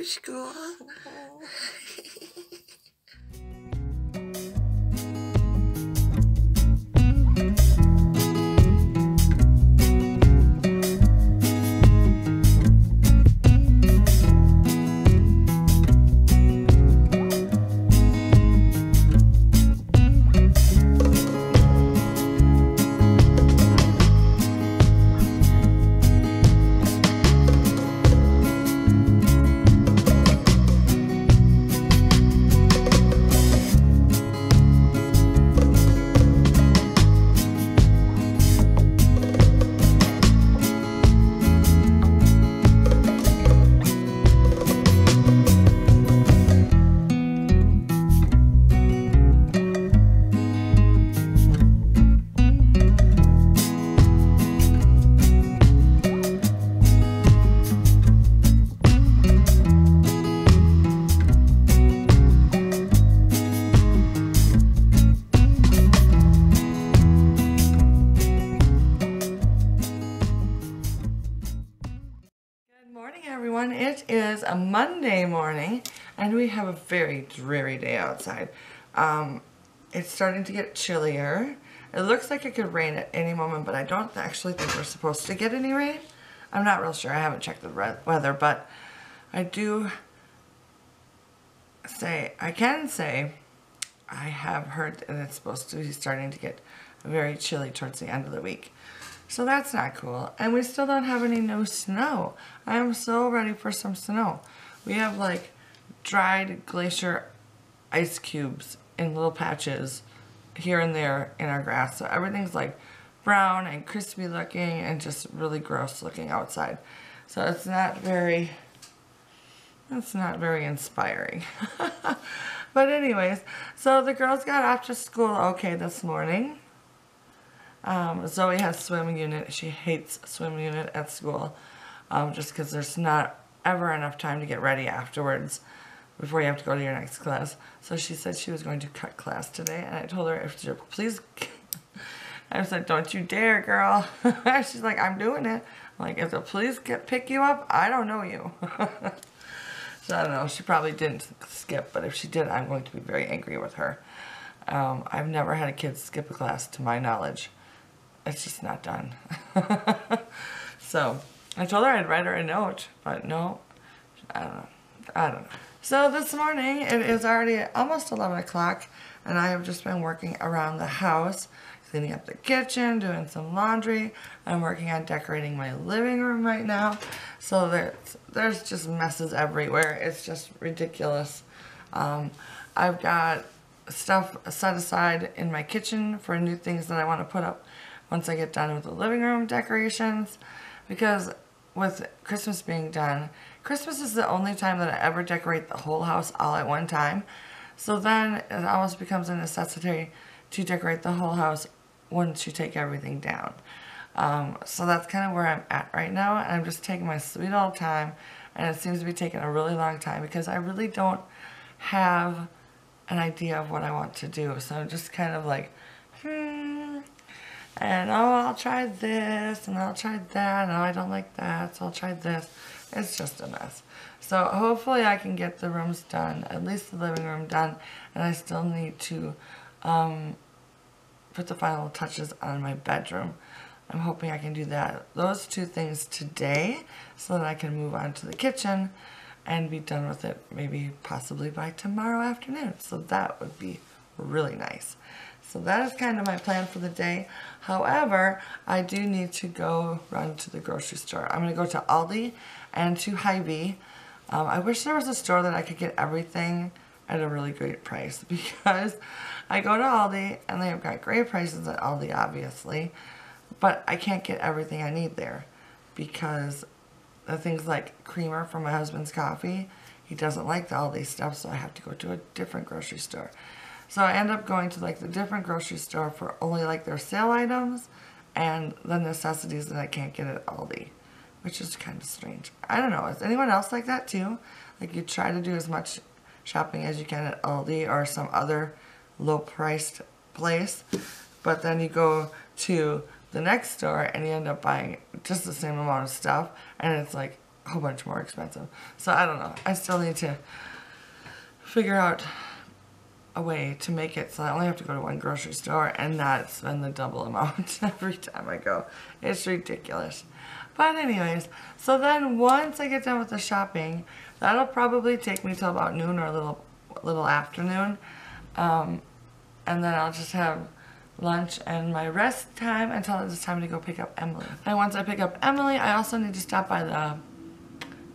school? Everyone, it is a Monday morning and we have a very dreary day outside. It's starting to get chillier. It looks like it could rain at any moment, but I don't actually think we're supposed to get any rain. I'm not real sure. I haven't checked the weather, but I can say I have heard that it's supposed to be starting to get very chilly towards the end of the week. So that's not cool. And we still don't have any new snow. I am so ready for some snow. We have like dried glacier ice cubes in little patches here and there in our grass. So everything's like brown and crispy looking and just really gross looking outside. So it's not very inspiring. But anyways, so the girls got off to school okay this morning. Zoe has swim unit. She hates swim unit at school just because there's not ever enough time to get ready afterwards before you have to go to your next class. So she said she was going to cut class today, and I told her, if she please, I said, don't you dare, girl. She's like, I'm doing it. I'm like, if the police pick you up, I don't know you. So I don't know. She probably didn't skip, but if she did, I'm going to be very angry with her. I've never had a kid skip a class to my knowledge. It's just not done. So I told her I'd write her a note, but no, I don't know. So this morning it is already almost 11 o'clock and I have just been working around the house, cleaning up the kitchen, doing some laundry. I'm working on decorating my living room right now. So there's just messes everywhere. It's just ridiculous. I've got stuff set aside in my kitchen for new things that I want to put up once I get done with the living room decorations, because with Christmas being done, Christmas is the only time that I ever decorate the whole house all at one time. So then it almost becomes a necessity to decorate the whole house once you take everything down. So that's kind of where I'm at right now, and I'm just taking my sweet old time, and it seems to be taking a really long time because I really don't have an idea of what I want to do. So I'm just kind of like, and oh, I'll try this, and I'll try that, and oh, I don't like that, so I'll try this. It's just a mess. So hopefully I can get the rooms done, at least the living room done, and I still need to put the final touches on my bedroom. I'm hoping I can do those two things today so that I can move on to the kitchen and be done with it maybe possibly by tomorrow afternoon. So that would be really nice. So that is kind of my plan for the day. However, I do need to go run to the grocery store. I'm going to go to Aldi and to Hy-Vee. I wish there was a store that I could get everything at a really great price, because I go to Aldi and they have got great prices at Aldi, obviously, but I can't get everything I need there because the things like creamer for my husband's coffee, he doesn't like the Aldi stuff, so I have to go to a different grocery store. So I end up going to like the different grocery store for only like their sale items and the necessities that I can't get at Aldi, which is kind of strange. I don't know. Is anyone else like that too? Like you try to do as much shopping as you can at Aldi or some other low-priced place, but then you go to the next store and you end up buying just the same amount of stuff, and it's like a whole bunch more expensive. So I don't know. I still need to figure out a way to make it so I only have to go to one grocery store and not spend the double amount every time I go. It's ridiculous. But anyways, so then once I get done with the shopping, that'll probably take me till about noon or a little afternoon. And then I'll just have lunch and my rest time until it's time to go pick up Emily. And once I pick up Emily, I also need to stop by the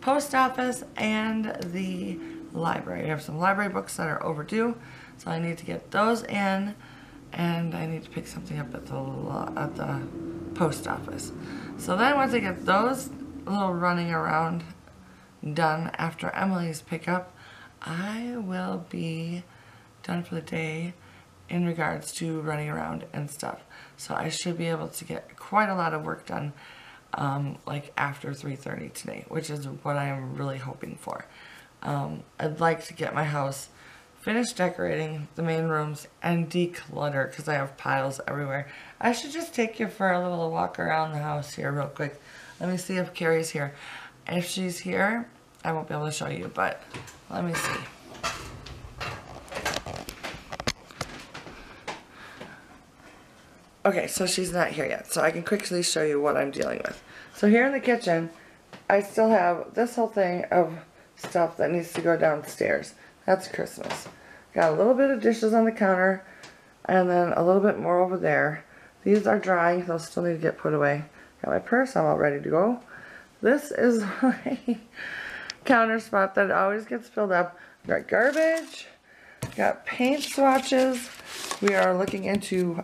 post office and the library. I have some library books that are overdue, so I need to get those in, and I need to pick something up at the post office. So then once I get those little running around done after Emily's pickup, I will be done for the day in regards to running around and stuff. So I should be able to get quite a lot of work done like after 3:30 today, which is what I am really hoping for. I'd like to get my house finished decorating the main rooms and declutter because I have piles everywhere. I should just take you for a little walk around the house here real quick. Let me see if Carrie's here. If she's here, I won't be able to show you, but let me see. Okay, so she's not here yet, so I can quickly show you what I'm dealing with. So here in the kitchen, I still have this whole thing of stuff that needs to go downstairs. That's Christmas. Got a little bit of dishes on the counter, and then a little bit more over there. These are drying, they'll still need to get put away. Got my purse, I'm all ready to go. This is my counter spot that always gets filled up. Got garbage, got paint swatches. We are looking into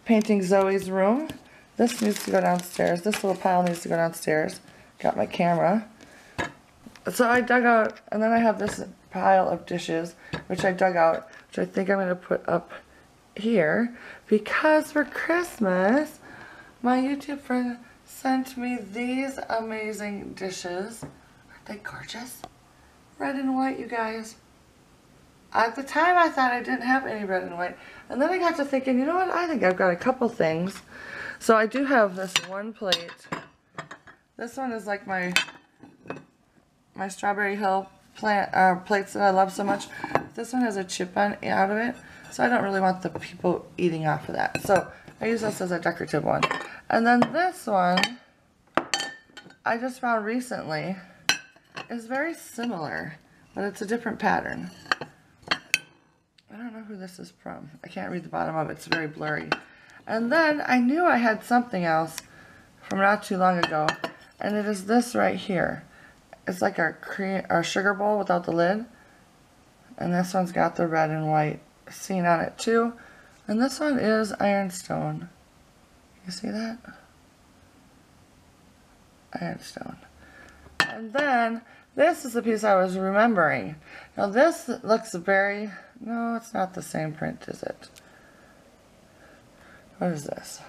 painting Zoe's room. This needs to go downstairs. This little pile needs to go downstairs. Got my camera. So I dug out, and then I have this pile of dishes, which I dug out, which I think I'm going to put up here, because for Christmas, my YouTube friend sent me these amazing dishes. Aren't they gorgeous? Red and white, you guys. At the time, I thought I didn't have any red and white, and then I got to thinking, you know what, I think I've got a couple things. So I do have this one plate. This one is like my Strawberry Hill plates that I love so much. This one has a chip out of it, so I don't really want the people eating off of that. So I use this as a decorative one. And then this one, I just found recently, is very similar, but it's a different pattern. I don't know who this is from. I can't read the bottom of it. It's very blurry. And then I knew I had something else from not too long ago, and it is this right here. It's like our sugar bowl without the lid. And this one's got the red and white scene on it too. And this one is ironstone. You see that? Ironstone. And then this is the piece I was remembering. Now this looks very... No, it's not the same print, is it? What is this?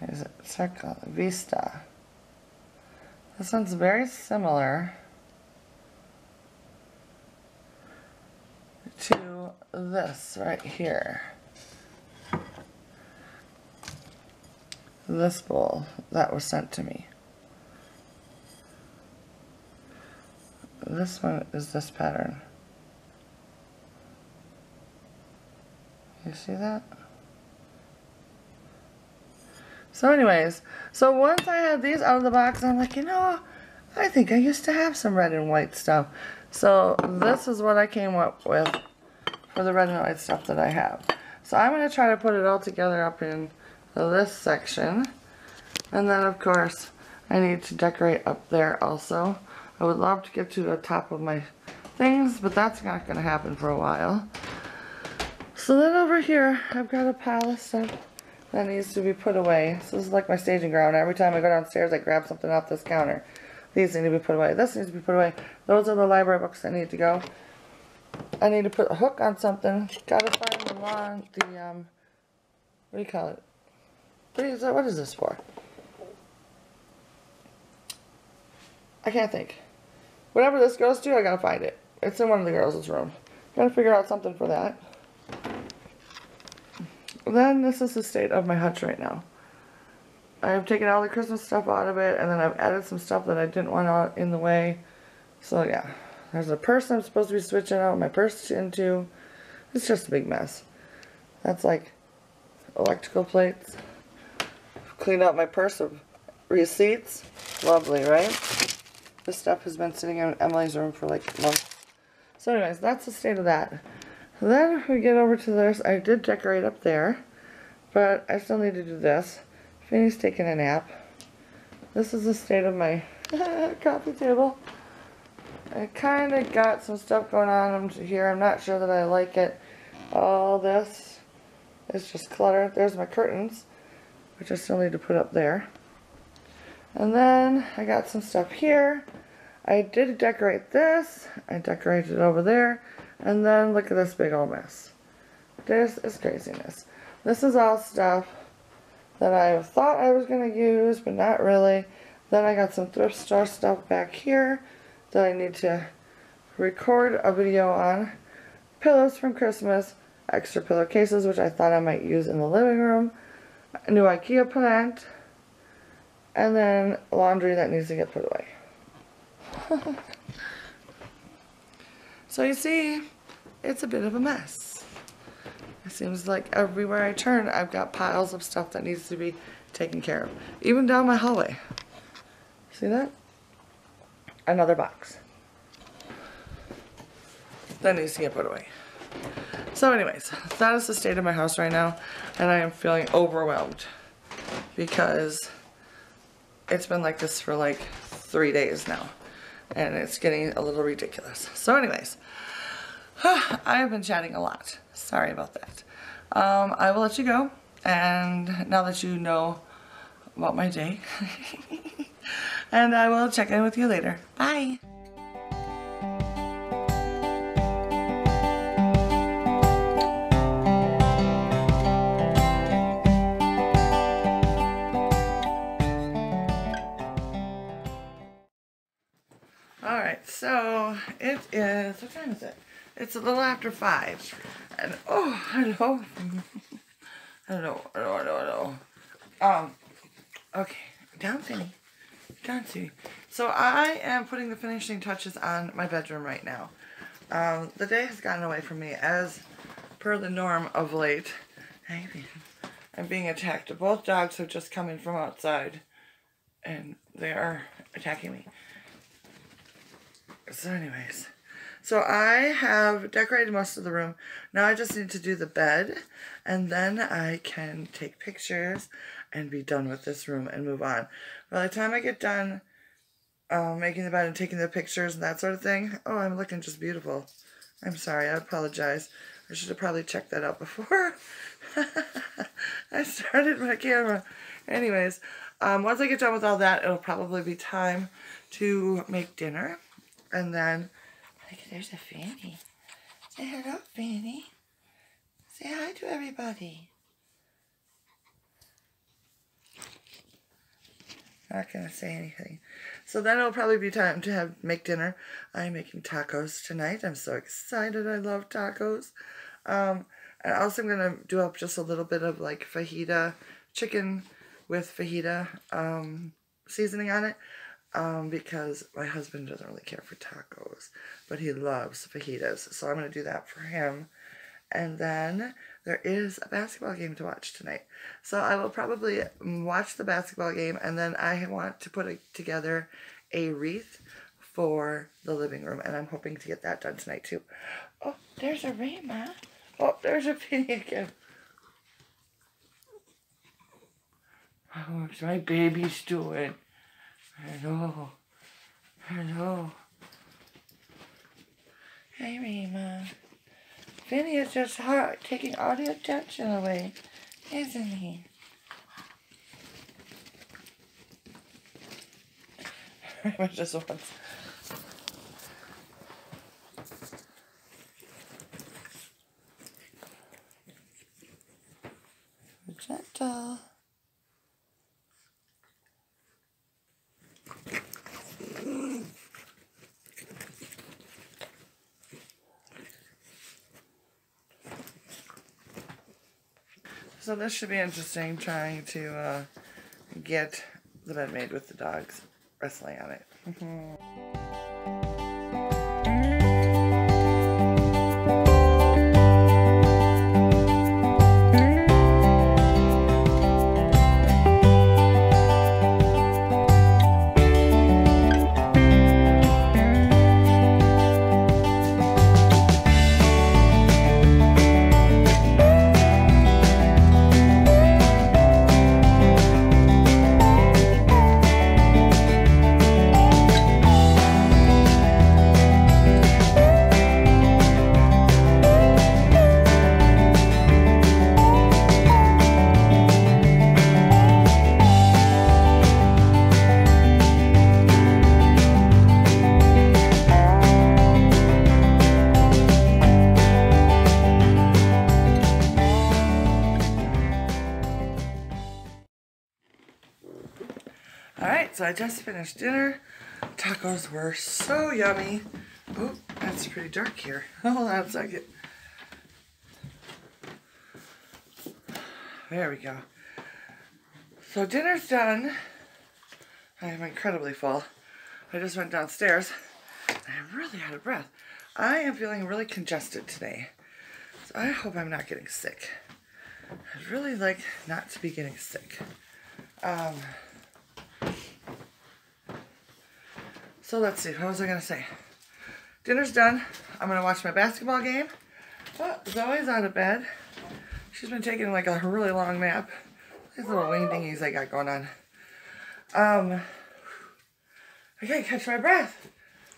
Is it Circle Vista? This one's very similar to this right here. This bowl that was sent to me. This one is this pattern. You see that? So anyways, so once I had these out of the box, I'm like, you know, I think I used to have some red and white stuff. So this is what I came up with for the red and white stuff that I have. So I'm going to try to put it all together up in this section. And then of course, I need to decorate up there also. I would love to get to the top of my things, but that's not going to happen for a while. So then over here, I've got a pile of stuff that needs to be put away. So this is like my staging ground. Every time I go downstairs, I grab something off this counter. These need to be put away. This needs to be put away. Those are the library books that need to go. I need to put a hook on something. Gotta find the what do you call it? What is this for? I can't think. Whatever this goes to, I gotta find it. It's in one of the girls' room. Gotta figure out something for that. Then this is the state of my hutch right now. I've taken all the Christmas stuff out of it, and then I've added some stuff that I didn't want out in the way. So yeah, there's a purse I'm supposed to be switching out my purse into. It's just a big mess. That's like electrical plates. Cleaned out my purse of receipts. Lovely, right? This stuff has been sitting in Emily's room for like months. So anyways, that's the state of that. Then we get over to this. I did decorate up there, but I still need to do this. Fanny's taking a nap. This is the state of my coffee table. I kind of got some stuff going on here. I'm not sure that I like it. All this is just clutter. There's my curtains, which I still need to put up there. And then I got some stuff here. I did decorate this. I decorated over there. And then look at this big old mess. This is craziness. This is all stuff that I thought I was going to use, but not really. Then I got some thrift store stuff back here that I need to record a video on. Pillows from Christmas. Extra pillowcases, which I thought I might use in the living room. A new IKEA plant. And then laundry that needs to get put away. So you see, it's a bit of a mess. It seems like everywhere I turn, I've got piles of stuff that needs to be taken care of. Even down my hallway. See that? Another box. That needs to get put away. So anyways, that is the state of my house right now. And I am feeling overwhelmed. Because it's been like this for like 3 days now. And it's getting a little ridiculous. So anyways, I have been chatting a lot. Sorry about that. I will let you go. And now that you know about my day. And I will check in with you later. Bye. Alright, so it is, what time is it? It's a little after 5. And, oh, hello. Hello. Okay, down Finny. Down Sue. So I am putting the finishing touches on my bedroom right now. The day has gotten away from me as per the norm of late. I'm being attacked. Both dogs have just come in from outside and they are attacking me. So anyways, so I have decorated most of the room. Now I just need to do the bed, and then I can take pictures and be done with this room and move on. By the time I get done making the bed and taking the pictures and that sort of thing, oh, I'm looking just beautiful. I'm sorry, I apologize. I should have probably checked that out before I started my camera. Anyways, once I get done with all that, it'll probably be time to make dinner. And then, look, there's a Fanny. Say hello, Fanny. Say hi to everybody. Not gonna say anything. So then it'll probably be time to make dinner. I'm making tacos tonight. I'm so excited. I love tacos. And also I'm gonna do up just a little bit of like fajita, chicken with fajita seasoning on it. Because my husband doesn't really care for tacos, but he loves fajitas, so I'm going to do that for him. And then there is a basketball game to watch tonight, so I will probably watch the basketball game, and then I want to put together a wreath for the living room, and I'm hoping to get that done tonight too. Oh, there's a Rayma. Oh, there's a Penny again. How's my baby's doing? Hello. Hello. Hey, Rima. Vinny is just taking all the attention away, isn't he? Rima just wants... Gentle. So this should be interesting, trying to get the bed made with the dogs wrestling on it. Alright, so I just finished dinner. Tacos were so yummy. Oh, that's pretty dark here. Hold on a second. There we go. So dinner's done. I am incredibly full. I just went downstairs. I'm really out of breath. I am feeling really congested today. So I hope I'm not getting sick. I'd really like not to be getting sick. So let's see, what was I going to say? Dinner's done. I'm going to watch my basketball game. Oh, Zoe's out of bed. She's been taking like a really long nap. These little wing dingies I got going on. I can't catch my breath.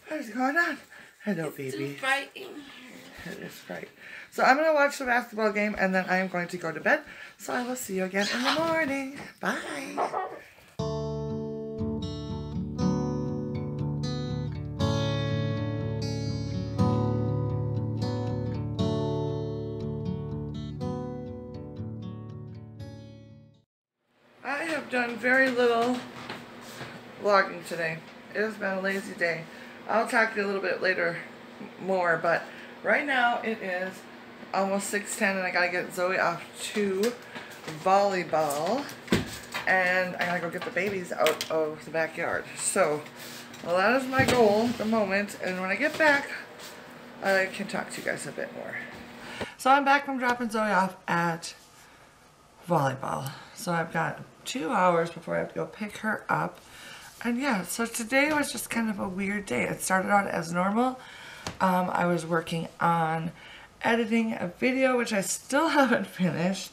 What is going on? Hello, baby. It's too bright in here. It is bright. So I'm going to watch the basketball game and then I am going to go to bed. So I will see you again in the morning. Bye. I have done very little vlogging today. It has been a lazy day. I'll talk to you a little bit later more, but right now it is almost 6:10 and I gotta get Zoe off to volleyball and I gotta go get the babies out of the backyard. So, well, that is my goal at the moment, and when I get back I can talk to you guys a bit more. So I'm back from dropping Zoe off at volleyball. So I've got 2 hours before I have to go pick her up. And yeah, so today was just kind of a weird day. It started out as normal. I was working on editing a video, which I still haven't finished.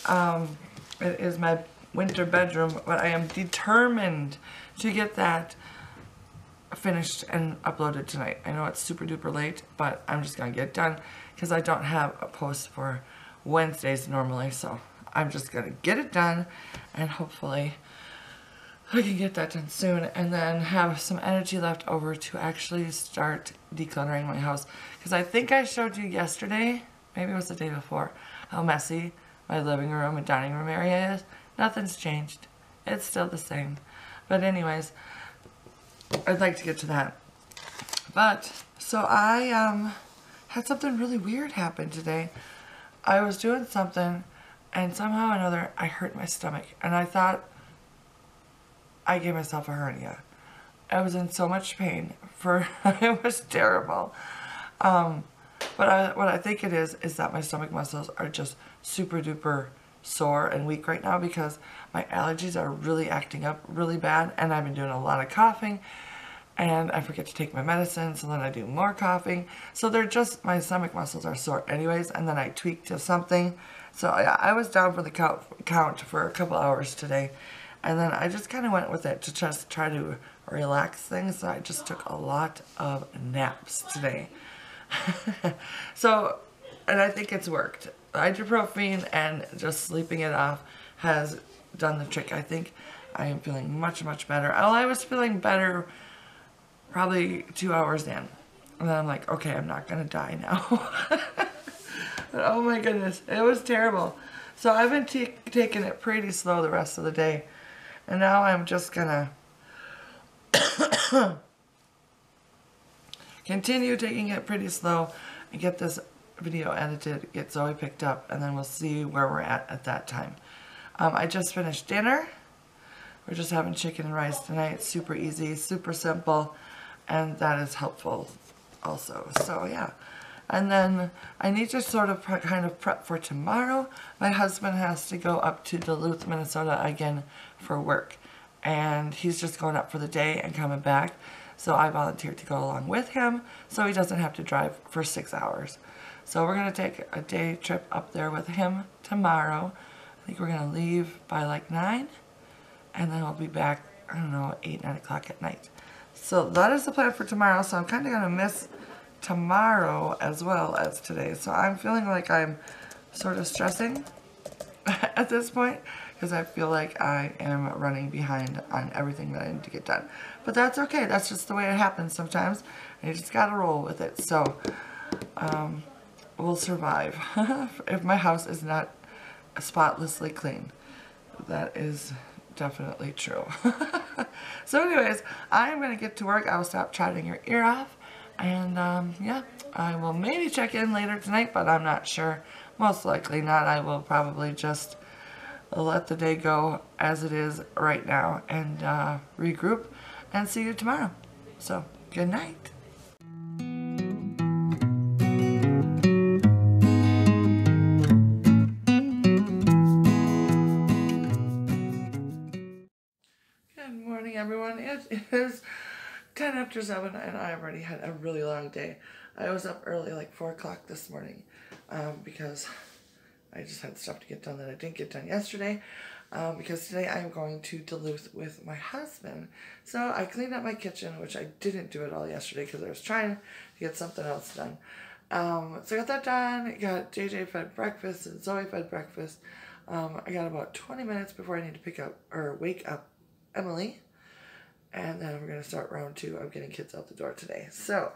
It is my winter bedroom, but I am determined to get that finished and uploaded tonight. I know it's super duper late, but I'm just gonna get it done because I don't have a post for Wednesdays normally, so I'm just gonna get it done and hopefully I can get that done soon and then have some energy left over to actually start decluttering my house. Because I think I showed you yesterday, maybe it was the day before, how messy my living room and dining room area is. Nothing's changed. It's still the same. But anyways, I'd like to get to that. But, so I had something really weird happen today. I was doing something and somehow or another I hurt my stomach and I thought I gave myself a hernia. I was in so much pain it was terrible. But what I think it is that my stomach muscles are just super duper sore and weak right now because my allergies are really acting up really bad and I've been doing a lot of coughing and I forget to take my medicine, so then I do more coughing. So they're just, my stomach muscles are sore anyways, and then I tweaked to something. So I was down for the count for a couple hours today. And then I just kind of went with it to just try to relax things. So I just took a lot of naps today. So, and I think it's worked. Ibuprofen and just sleeping it off has done the trick. I think I am feeling much, much better. Well, I was feeling better probably 2 hours in. And then I'm like, okay, I'm not going to die now. But oh my goodness, it was terrible. So I've been taking it pretty slow the rest of the day. And now I'm just gonna continue taking it pretty slow and get this video edited, get Zoe picked up, and then we'll see where we're at that time. I just finished dinner. we're just having chicken and rice tonight. Super easy, super simple, and that is helpful also. So yeah. And then I need to sort of kind of prep for tomorrow. My husband has to go up to Duluth, Minnesota again for work. And he's just going up for the day and coming back. So I volunteered to go along with him so he doesn't have to drive for 6 hours. So we're going to take a day trip up there with him tomorrow. I think we're going to leave by like 9. And then we'll be back, I don't know, 8, 9 o'clock at night. So that is the plan for tomorrow. So I'm kind of going to miss tomorrow as well as today. So I'm feeling like I'm sort of stressing at this point because I feel like I am running behind on everything that I need to get done. But that's okay. That's just the way it happens sometimes. And you just got to roll with it. So we'll survive if my house is not spotlessly clean. That is definitely true. So anyways, I'm going to get to work. I'll stop chatting your ear off. And yeah, I will maybe check in later tonight, but I'm not sure. Most likely not. I will probably just let the day go as it is right now and regroup and see you tomorrow. So, good night. Good morning, everyone. It is 10 after 7 and I already had a really long day. I was up early, like 4 o'clock this morning, because I just had stuff to get done that I didn't get done yesterday, because today I'm going to Duluth with my husband. So I cleaned up my kitchen, which I didn't do at all yesterday because I was trying to get something else done. So I got that done, got JJ fed breakfast and Zoe fed breakfast. I got about 20 minutes before I need to pick up, or wake up Emily. And then we're going to start round 2 of getting kids out the door today. So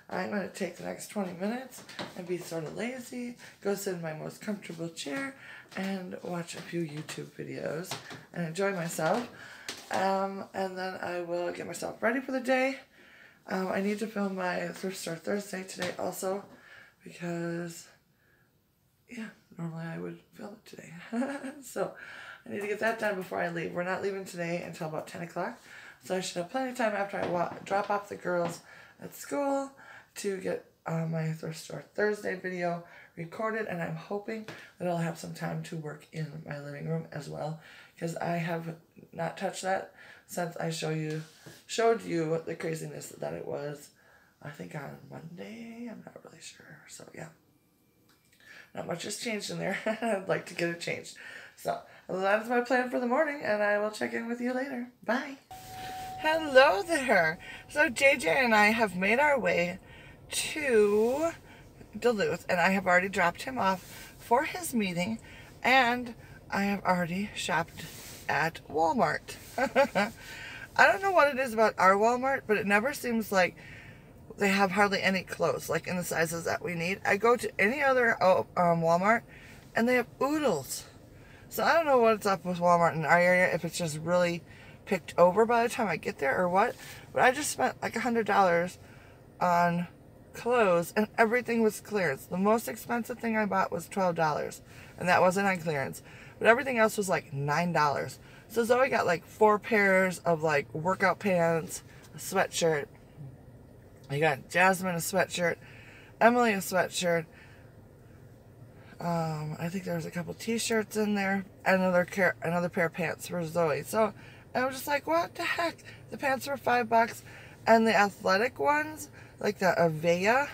I'm going to take the next 20 minutes and be sort of lazy, go sit in my most comfortable chair, and watch a few YouTube videos and enjoy myself. And then I will get myself ready for the day. I need to film my Thrift Store Thursday today also because, yeah, normally I would film it today. So I need to get that done before I leave. We're not leaving today until about 10 o'clock. So I should have plenty of time after I drop off the girls at school to get my Thrift Store Thursday video recorded. And I'm hoping that I'll have some time to work in my living room as well. Because I have not touched that since I showed you the craziness that it was, I think on Monday. I'm not really sure. So yeah. Not much has changed in there. I'd like to get it changed. So that is my plan for the morning. And I will check in with you later. Bye. Hello there. So JJ and I have made our way to Duluth, and I have already dropped him off for his meeting, and I have already shopped at Walmart. I don't know what it is about our Walmart, but it never seems like they have hardly any clothes, like in the sizes that we need. I go to any other Walmart, and they have oodles. So I don't know what's up with Walmart in our area, if it's just really picked over by the time I get there or what, but I just spent like $100 on clothes and everything was clearance. The most expensive thing I bought was $12 and that wasn't on clearance, but everything else was like $9. So Zoe got like 4 pairs of like workout pants, a sweatshirt. I got Jasmine a sweatshirt, Emily a sweatshirt. I think there was a couple t-shirts in there, and another pair of pants for Zoe. So I was just like, what the heck? The pants were $5, and the athletic ones, like the Avia,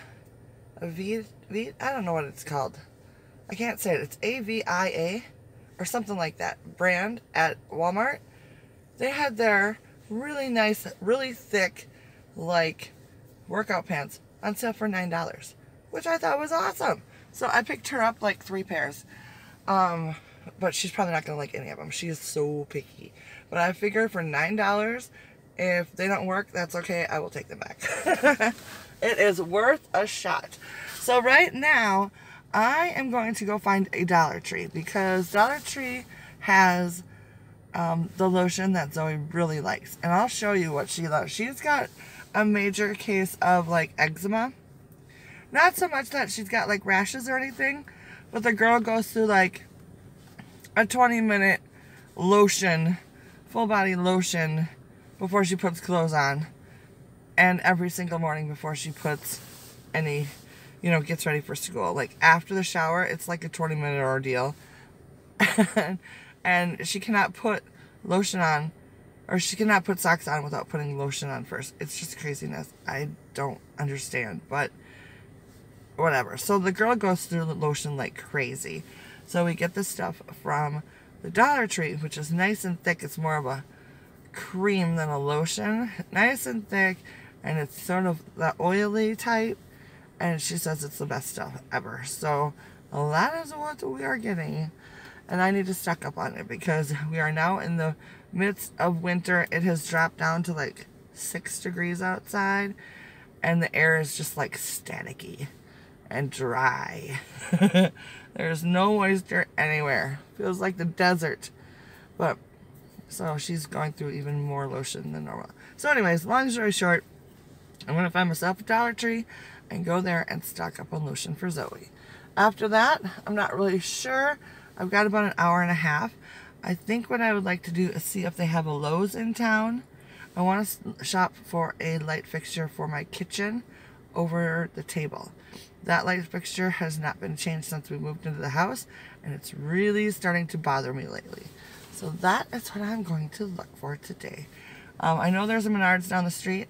I don't know what it's called. I can't say it. It's AVIA or something like that brand at Walmart. They had their really nice, really thick, like workout pants on sale for $9, which I thought was awesome. So I picked her up like 3 pairs. But she's probably not going to like any of them. She is so picky. But I figured for $9, if they don't work, that's okay. I will take them back. It is worth a shot. So right now, I am going to go find a Dollar Tree because Dollar Tree has the lotion that Zoe really likes. And I'll show you what she loves. She's got a major case of like eczema. Not so much that she's got like rashes or anything, but the girl goes through like a 20-minute lotion full body lotion before she puts clothes on, and every single morning before she puts any, gets ready for school. Like after the shower, it's like a 20-minute ordeal. And she cannot put lotion on, or she cannot put socks on without putting lotion on first. It's just craziness. I don't understand, but whatever. So the girl goes through the lotion like crazy. So we get this stuff from the Dollar Tree, which is nice and thick. It's more of a cream than a lotion. Nice and thick, and it's sort of the oily type. And she says it's the best stuff ever. So that is what we are getting. And I need to stock up on it because we are now in the midst of winter. It has dropped down to like 6 degrees outside. And the air is just like staticky and dry. There's no moisture anywhere. Feels like the desert. But, so she's going through even more lotion than normal. So anyways, long story short, I'm going to find myself a Dollar Tree and go there and stock up on lotion for Zoe. After that, I'm not really sure. I've got about an hour and a half. I think what I would like to do is see if they have a Lowe's in town. I want to shop for a light fixture for my kitchen over the table. That light fixture has not been changed since we moved into the house, and it's really starting to bother me lately. So that is what I'm going to look for today. I know there's a Menards down the street.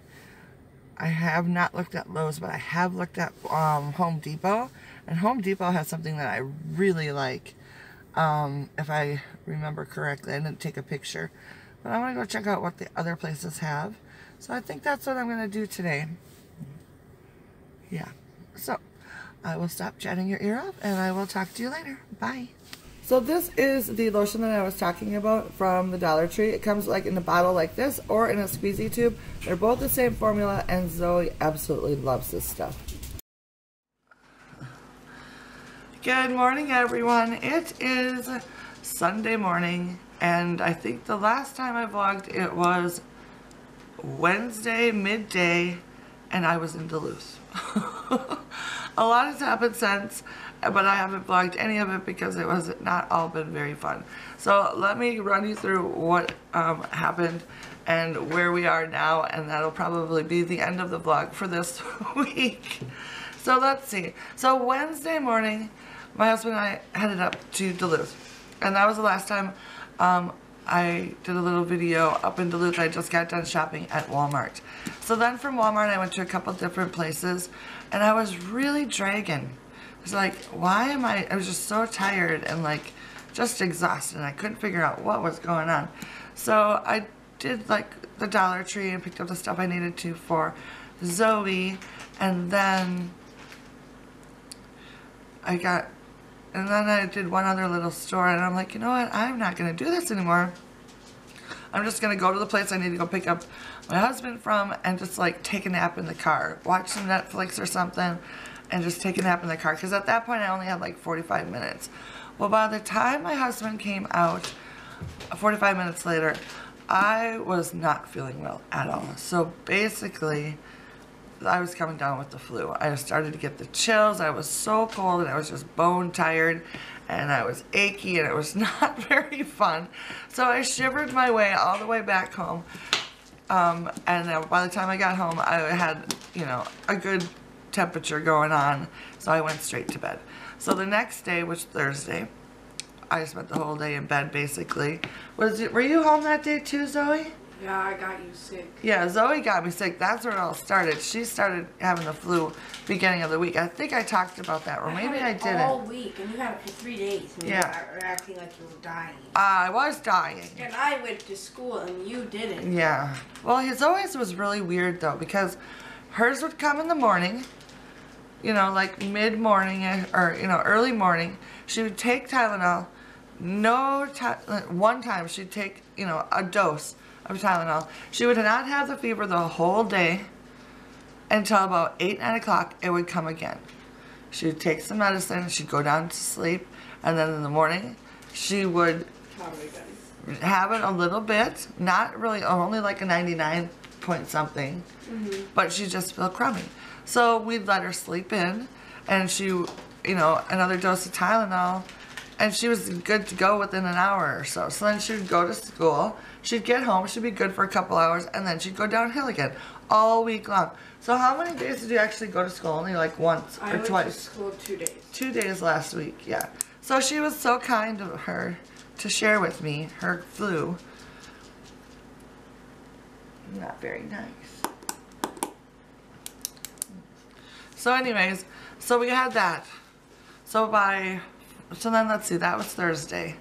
I have not looked at Lowe's, but I have looked at Home Depot. And Home Depot has something that I really like. If I remember correctly. I didn't take a picture. But I want to go check out what the other places have. So I think that's what I'm going to do today. Yeah. So I will stop chatting your ear off, and I will talk to you later. Bye. So this is the lotion that I was talking about from the Dollar Tree. It comes like in a bottle like this or in a squeezy tube. They're both the same formula, and Zoe absolutely loves this stuff. Good morning, everyone. It is Sunday morning, and I think the last time I vlogged it was Wednesday midday, and I was in Duluth. A lot has happened since, but I haven't vlogged any of it because it was not all been very fun. So let me run you through what happened and where we are now, and that'll probably be the end of the vlog for this week. So let's see. So Wednesday morning, my husband and I headed up to Duluth, and that was the last time I did a little video up in Duluth. I just got done shopping at Walmart. So then from Walmart, I went to a couple different places, and I was really dragging. It's like, why am I was just so tired and like just exhausted, and I couldn't figure out what was going on. So I did like the Dollar Tree and picked up the stuff I needed to for Zoe, and then I did one other little store, and I'm like, you know what, I'm not going to do this anymore. I'm just going to go to the place I need to go pick up my husband from and just like take a nap in the car. Watch some Netflix or something and just take a nap in the car. Because at that point I only had like 45 minutes. Well, by the time my husband came out, 45 minutes later, I was not feeling well at all. So basically, I was coming down with the flu. I started to get the chills. I was so cold, and I was just bone tired, and I was achy, and it was not very fun. So I shivered my way all the way back home. And by the time I got home, I had, a good temperature going on. So I went straight to bed. So the next day, which Thursday, I spent the whole day in bed basically. Were you home that day too, Zoe? Yeah, I got you sick. Yeah, Zoe got me sick. That's where it all started. She started having the flu beginning of the week. I think I talked about that, or maybe I didn't. All week, and you had it for 3 days. And yeah. You were acting like you were dying. I was dying. And I went to school, and you didn't. Yeah. Well, Zoe's was really weird, though, because hers would come in the morning, like mid-morning, or, early morning. She would take Tylenol. One time she'd take, a dose of Tylenol. She would not have the fever the whole day until about 8, 9 o'clock. It would come again. She would take some medicine, she'd go down to sleep, and then in the morning she would have it a little bit, not really, only like a 99 point something, but she'd just feel crummy. So we'd let her sleep in, and she, another dose of Tylenol, And she was good to go within an hour or so. So then she would go to school. She'd get home. She'd be good for a couple hours. And then she'd go downhill again all week long. So how many days did you actually go to school? Only like once or twice? I went to school 2 days. 2 days last week, yeah. So she was so kind of her to share with me her flu. Not very nice. So anyways, so we had that. So then let's see, that was Thursday.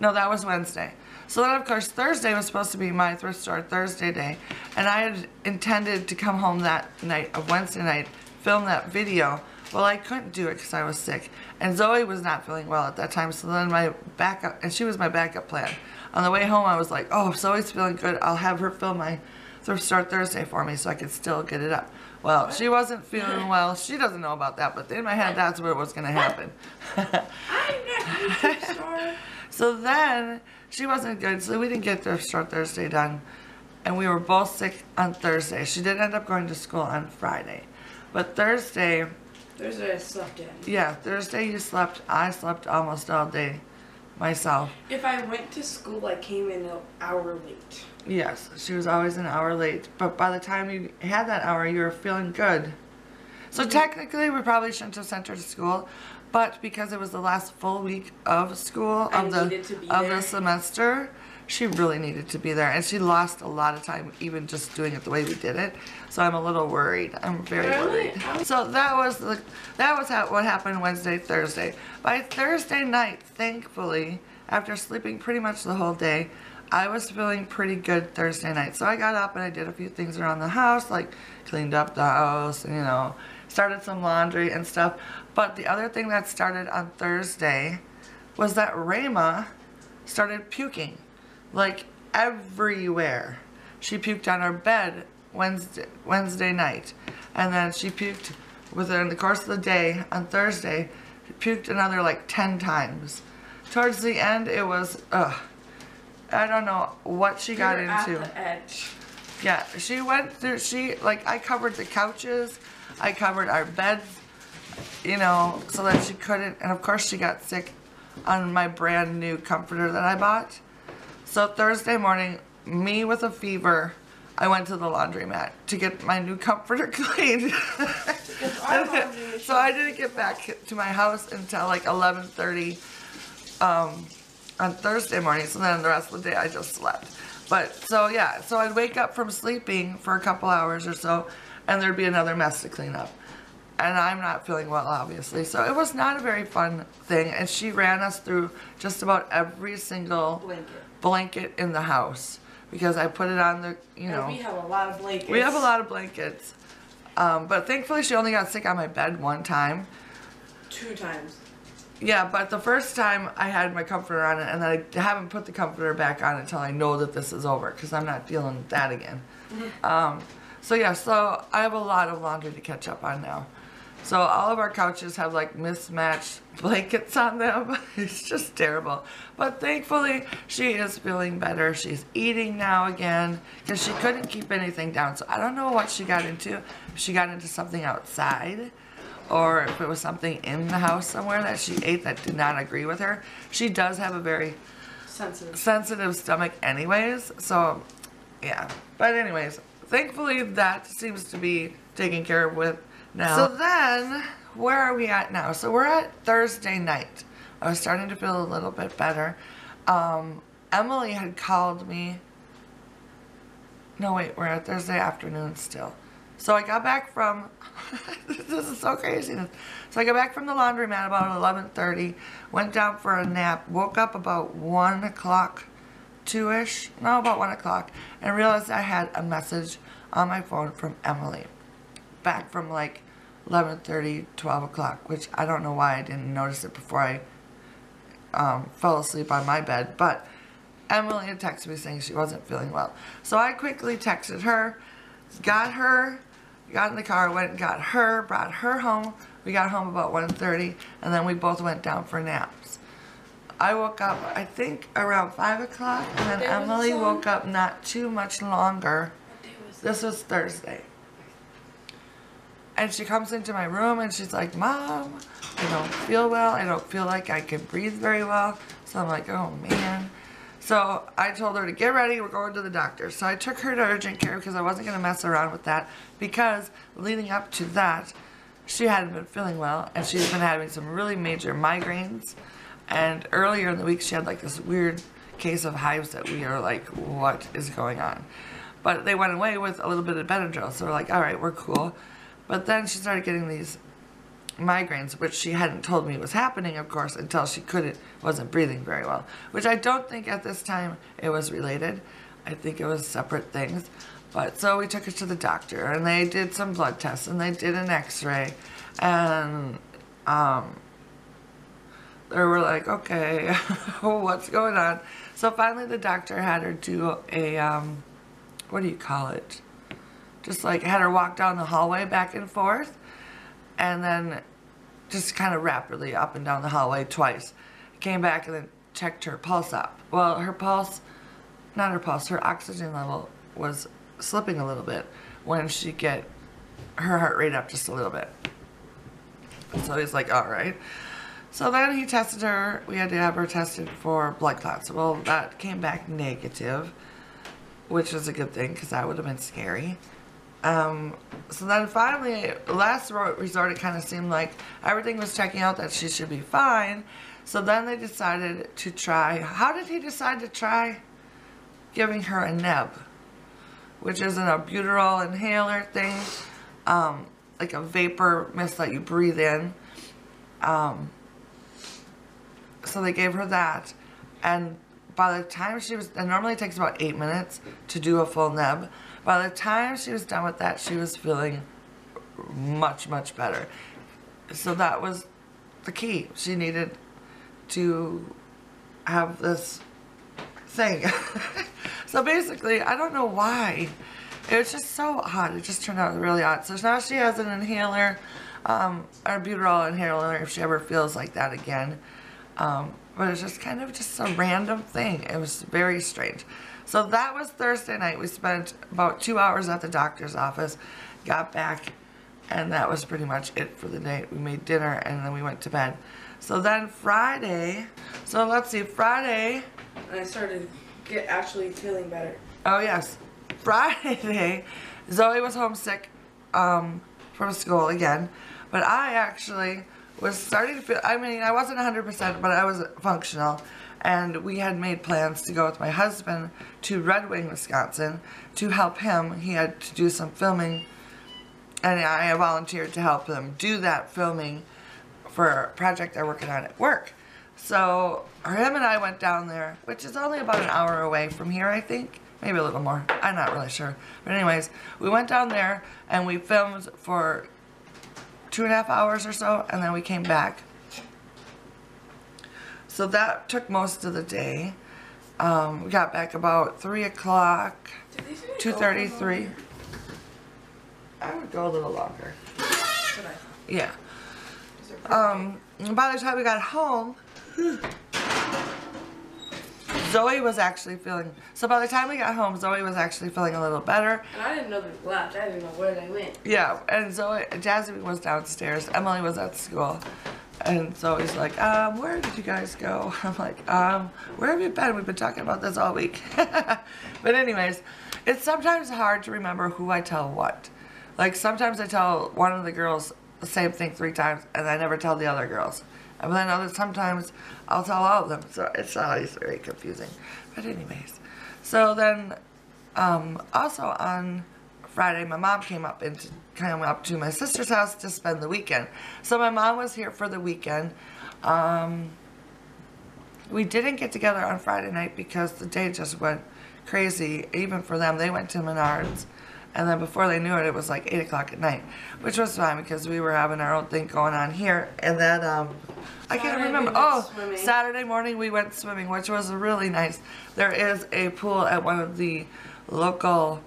No, that was Wednesday. So then of course Thursday was supposed to be my thrift store Thursday day. And I had intended to come home that night of Wednesday night, film that video. Well, I couldn't do it because I was sick. And Zoe was not feeling well at that time. So then my backup, and she was my backup plan. On the way home I was like, oh, if Zoe's feeling good, I'll have her film my thrift store Thursday for me so I could still get it up. Well, she wasn't feeling well. She doesn't know about that, but in my head, that's what was going to happen. So then, she wasn't good, so we didn't get thrift store Thursday done. And we were both sick on Thursday. She did end up going to school on Friday. But Thursday I slept in. Yeah, Thursday you slept. I slept almost all day myself. If I went to school, I came in an hour late. Yes, she was always an hour late. But by the time you had that hour, you were feeling good. So technically, we probably shouldn't have sent her to school. But because it was the last full week of school, of the semester, she really needed to be there. And she lost a lot of time even just doing it the way we did it. So I'm a little worried. I'm very worried. So that was what happened Wednesday, Thursday. By Thursday night, thankfully, after sleeping pretty much the whole day, I was feeling pretty good Thursday night. So I got up and I did a few things around the house, like cleaned up the house and, you know, started some laundry and stuff. But the other thing that started on Thursday was that Rayma started puking, like everywhere. She puked on our bed Wednesday night, and then she puked within the course of the day on Thursday. She puked another like 10 times. Towards the end, it was I don't know what she got into. At the edge. Yeah, she went through. I covered the couches, I covered our beds, you know, so that she couldn't. And of course, she got sick on my brand new comforter that I bought. So Thursday morning, me with a fever, I went to the laundromat to get my new comforter cleaned. So I didn't get back to my house until like 11:30 on Thursday morning. So then the rest of the day I just slept. But so yeah, so I'd wake up from sleeping for a couple hours or so, and there'd be another mess to clean up. And I'm not feeling well, obviously. So it was not a very fun thing. And she ran us through just about every single blanket in the house. Because I put it on the, you know. And we have a lot of blankets. We have a lot of blankets. But thankfully she only got sick on my bed one time. 2 times. Yeah, but the first time I had my comforter on it, and then I haven't put the comforter back on until I know that this is over, because I'm not dealing with that again. So yeah, so I have a lot of laundry to catch up on now. So all of our couches have like mismatched blankets on them. It's just terrible. But thankfully, she is feeling better. She's eating now again, because she couldn't keep anything down. So I don't know what she got into. If she got into something outside, or if it was something in the house somewhere that she ate that did not agree with her. She does have a very sensitive stomach anyways, so yeah. But anyways, thankfully that seems to be taken care of with now. So then, where are we at now? So we're at Thursday night. I was starting to feel a little bit better. Emily had called me. No, wait, we're at Thursday afternoon still. So I got back from, this is so crazy. So I got back from the laundromat about 11:30, went down for a nap, woke up about 1 o'clock, 2-ish, no, about 1 o'clock, and realized I had a message on my phone from Emily, back from like 11:30, 12 o'clock, which I don't know why I didn't notice it before I fell asleep on my bed, but Emily had texted me saying she wasn't feeling well. So I quickly texted her, got in the car, went and got her, brought her home. We got home about 1:30, and then we both went down for naps. I woke up, I think, around 5 o'clock, and then Emily woke up not too much longer. This was Thursday. And she comes into my room and she's like, Mom, I don't feel well. I don't feel like I can breathe very well. So I'm like, oh man. So I told her to get ready, we're going to the doctor. So I took her to urgent care because I wasn't going to mess around with that, because leading up to that, she hadn't been feeling well and she's been having some really major migraines. And earlier in the week she had like this weird case of hives that we are like, what is going on? But they went away with a little bit of Benadryl, so we're like, all right, we're cool. But then she started getting these migraines, which she hadn't told me was happening, of course, until she wasn't breathing very well. Which I don't think at this time it was related. I think it was separate things. But so we took her to the doctor, and they did some blood tests, and they did an X-ray, and they were like, okay, what's going on? So finally the doctor had her do a, what do you call it? Just like had her walk down the hallway back and forth, and then just kind of rapidly up and down the hallway twice. Came back and then checked her pulse up. Well, her pulse, not her pulse, her oxygen level was slipping a little bit when she get her heart rate up just a little bit. So he's like, all right. So then he tested her. We had to have her tested for blood clots. Well, that came back negative, which was a good thing because that would have been scary. So then finally, last resort, it kind of seemed like everything was checking out that she should be fine. So then they decided to try, how did he decide to try? Giving her a neb, which is an albuterol inhaler thing, like a vapor mist that you breathe in. So they gave her that, and by the time she was, it normally takes about 8 minutes to do a full neb. By the time she was done with that, she was feeling much, much better. So that was the key. She needed to have this thing. So basically, I don't know why. It was just so odd. It just turned out really odd. So now she has an inhaler, a albuterol inhaler, if she ever feels like that again. But it's just kind of just a random thing. It was very strange. So that was Thursday night. We spent about 2 hours at the doctor's office, got back, and that was pretty much it for the day. We made dinner and then we went to bed. So then Friday, so let's see, Friday. And I started actually feeling better. Oh yes, Friday, Zoe was homesick from school again, but I actually was starting to feel, I mean, I wasn't 100%, but I was functional. And we had made plans to go with my husband to Red Wing, Wisconsin to help him. He had to do some filming, and I volunteered to help him do that filming for a project they're working on at work. So him and I went down there, which is only about an hour away from here, I think. Maybe a little more. I'm not really sure. But anyways, we went down there and we filmed for 2.5 hours or so, and then we came back. So that took most of the day. We got back about 3 o'clock, 2:33. I would go a little longer. Yeah. By the time we got home, Zoe was actually feeling, so by the time we got home, Zoe was actually feeling a little better. And I didn't know they left. I didn't know where they went. Yeah, and Jasmine was downstairs. Emily was at school. And Zoe's like, where did you guys go? I'm like, where have you been? We've been talking about this all week. But anyways, it's sometimes hard to remember who I tell what. Like, sometimes I tell one of the girls the same thing 3 times, and I never tell the other girls. And then sometimes I'll tell all of them. So it's always very confusing. But anyways, so then, also on Friday, my mom came up to my sister's house to spend the weekend. So my mom was here for the weekend. We didn't get together on Friday night because the day just went crazy. Even for them, they went to Menards. And then before they knew it, it was like 8 o'clock at night, which was fine because we were having our own thing going on here. And then, I can't remember. Oh, Saturday morning we went swimming, which was really nice. There is a pool at one of the local,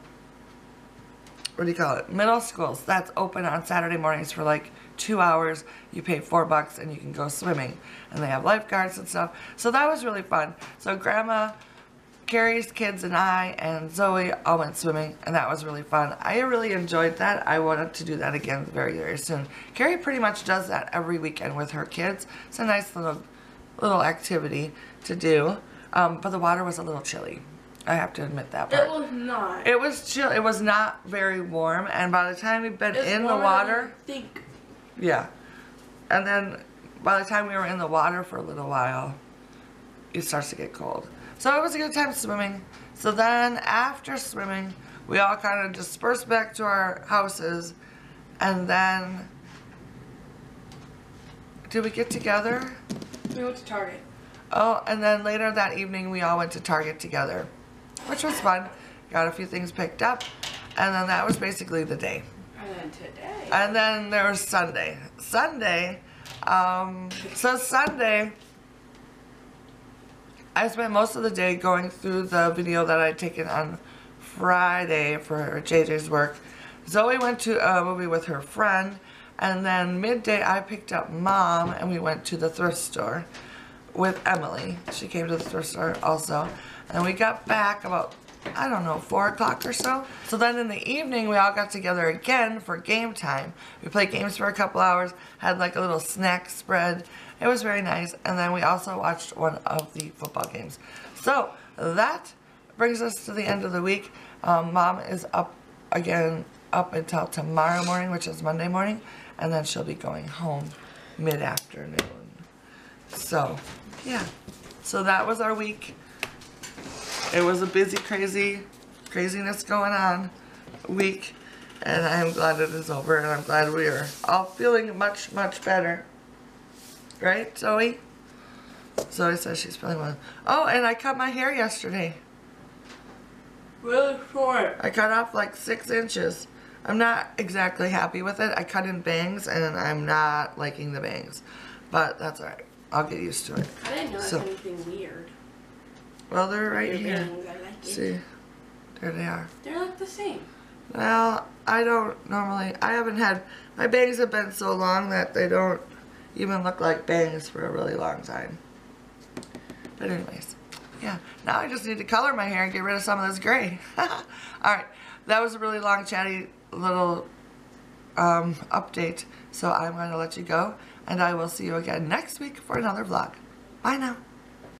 what do you call it, middle schools that's open on Saturday mornings for like 2 hours. You pay $4 and you can go swimming, and they have lifeguards and stuff. So that was really fun. So Grandma Carrie's kids and I and Zoe all went swimming, and that was really fun. I really enjoyed that. I wanted to do that again very, very soon. Carrie pretty much does that every weekend with her kids. It's a nice little activity to do, but the water was a little chilly. I have to admit that part. It was not. It was chill. It was not very warm, and by the time we'd been in the warmer water, than you think. yeah, and then by the time we were in the water for a little while, it starts to get cold. So it was a good time swimming. So then after swimming, we all kind of dispersed back to our houses, and then did we get together? We went to Target. Oh, and then later that evening, we all went to Target together, which was fun. Got a few things picked up, and then that was basically the day. And then today. And then there was Sunday. Sunday, I spent most of the day going through the video that I'd taken on Friday for JJ's work. Zoe went to a movie with her friend, and then midday I picked up Mom, and we went to the thrift store with Emily. She came to the thrift store also. And we got back about, I don't know, 4 o'clock or so. So then in the evening, we all got together again for game time. We played games for a couple hours, had like a little snack spread. It was very nice. And then we also watched one of the football games. So that brings us to the end of the week. Mom is up again up until tomorrow morning, which is Monday morning. And then she'll be going home mid-afternoon. So, yeah. So that was our week. It was a busy, craziness going on week. And I am glad it is over. And I'm glad we are all feeling much, much better. Right, Zoe? Zoe says she's feeling well. Oh, and I cut my hair yesterday. Really short. I cut off like 6 inches. I'm not exactly happy with it. I cut in bangs, and I'm not liking the bangs. But that's alright. I'll get used to it. I didn't notice anything weird. Well, they're right Your here. bangs, I like it. See? There they are. They're like the same. Well, I don't normally... I haven't had... My bangs have been so long that they don't even look like bangs for a really long time. But anyways, yeah. Now I just need to color my hair and get rid of some of this gray. Alright. That was a really long, chatty little update. So I'm going to let you go. And I will see you again next week for another vlog. Bye now.